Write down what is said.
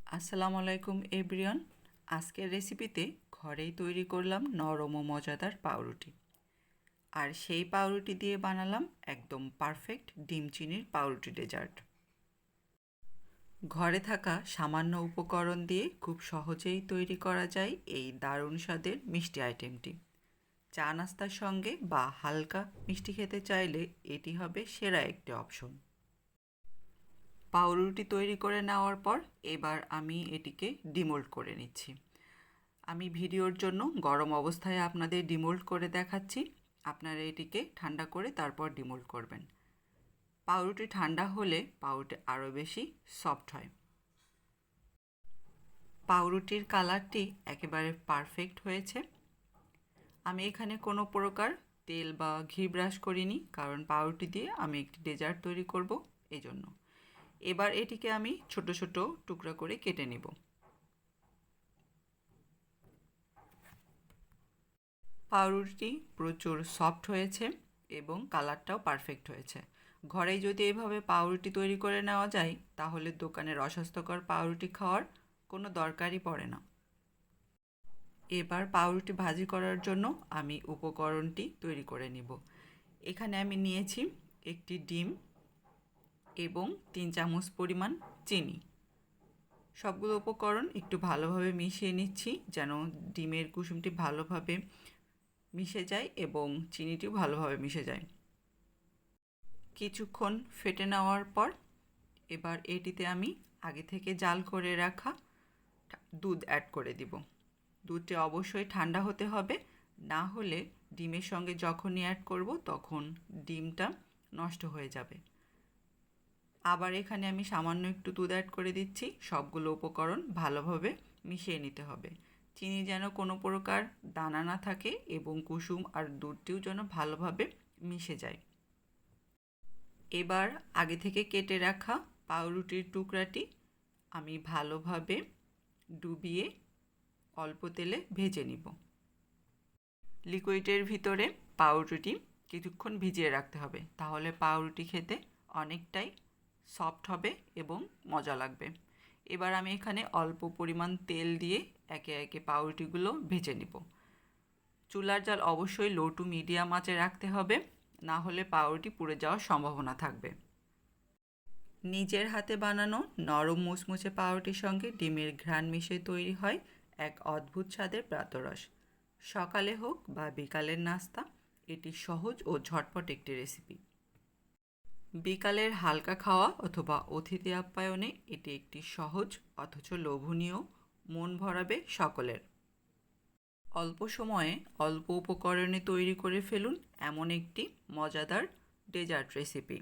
আসসালামু আলাইকুম এভরিওয়ান। আজকের রেসিপিতে ঘরেই তৈরি করলাম নরম ও মজাদার পাউরুটি। আর সেই পাউরুটি দিয়ে বানালাম একদম পারফেক্ট ডিম চিনির পাউরুটি ডেজার্ট। ঘরে থাকা সামান্য উপকরণ দিয়ে খুব সহজেই তৈরি করা যায় এই দারুণ স্বাদের মিষ্টি আইটেমটি। চা নাস্তার সঙ্গে বা হালকা মিষ্টি খেতে চাইলে এটি হবে সেরা একটি অপশন। পাউরুটি তৈরি করে নেওয়ার পর এবার আমি এটিকে ডিমোল্ড করে নিচ্ছি। আমি ভিডিওর জন্য গরম অবস্থায় আপনাদের ডিমোল্ড করে দেখাচ্ছি। আপনারা এটিকে ঠান্ডা করে তারপর ডিমোল্ড করবেন। পাউরুটি ঠান্ডা হলে পাউরুটি আরও বেশি সফট হয়। পাউরুটির কালারটি একেবারে পারফেক্ট হয়েছে। আমি এখানে কোনো প্রকার তেল বা ঘি ব্রাশ করিনি, কারণ পাউরুটি দিয়ে আমি একটি ডেজার্ট তৈরি করব, এই জন্য। এবার এটিকে আমি ছোট ছোট টুকরা করে কেটে নেব। পাউরুটি প্রচুর সফট হয়েছে এবং কালারটাও পারফেক্ট হয়েছে। ঘরেই যদি এভাবে পাউরুটি তৈরি করে নেওয়া যায়, তাহলে দোকানের অস্বাস্থ্যকর পাউরুটি খাওয়ার কোনো দরকারই পড়ে না। এবার পাউরুটি ভাজি করার জন্য আমি উপকরণটি তৈরি করে নিব। এখানে আমি নিয়েছি একটি ডিম এবং 3 চামচ পরিমাণ চিনি। সবগুলো উপকরণ একটু ভালোভাবে মিশিয়ে নিচ্ছি, যেন ডিমের কুসুমটি ভালোভাবে মিশে যায় এবং চিনিটিও ভালোভাবে মিশে যায়। কিছুক্ষণ ফেটে নেওয়ার পর এবার এটিতে আমি আগে থেকে জাল করে রাখা দুধ অ্যাড করে দিব। দুধটি অবশ্যই ঠান্ডা হতে হবে, না হলে ডিমের সঙ্গে যখনই অ্যাড করব তখন ডিমটা নষ্ট হয়ে যাবে। আবার এখানে আমি সামান্য একটু দুধ অ্যাড করে দিচ্ছি। সবগুলো উপকরণ ভালোভাবে মিশিয়ে নিতে হবে। চিনি যেন কোনো প্রকার দানা না থাকে এবং কুসুম আর দুধটিও যেন ভালোভাবে মিশে যায়। এবার আগে থেকে কেটে রাখা পাউরুটির টুকরাটি আমি ভালোভাবে ডুবিয়ে অল্প তেলে ভেজে নিব। লিকুইডের ভিতরে পাউরুটি কিছুক্ষণ ভিজিয়ে রাখতে হবে, তাহলে পাউরুটি খেতে অনেকটাই সফট হবে এবং মজা লাগবে। এবার আমি এখানে অল্প পরিমাণ তেল দিয়ে একে একে পাউরুটিগুলো ভেজে নিব। চুলার জাল অবশ্যই লো টু মিডিয়াম আঁচে রাখতে হবে, না হলে পাউরুটি পুড়ে যাওয়ার সম্ভাবনা থাকবে। নিজের হাতে বানানো নরম মুচমুচে পাউরুটির সঙ্গে ডিমের ঘ্রাণ মিশে তৈরি হয় এক অদ্ভুত স্বাদের প্রাতরস। সকালে হোক বা বিকালের নাস্তা, এটি সহজ ও ঝটপট একটি রেসিপি। বিকালের হালকা খাওয়া অথবা অতিথি আপ্যায়নে এটি একটি সহজ অথচ লোভনীয়, মন ভরাবে সকলের। অল্প সময়ে অল্প উপকরণে তৈরি করে ফেলুন এমন একটি মজাদার ডেজার্ট রেসিপি।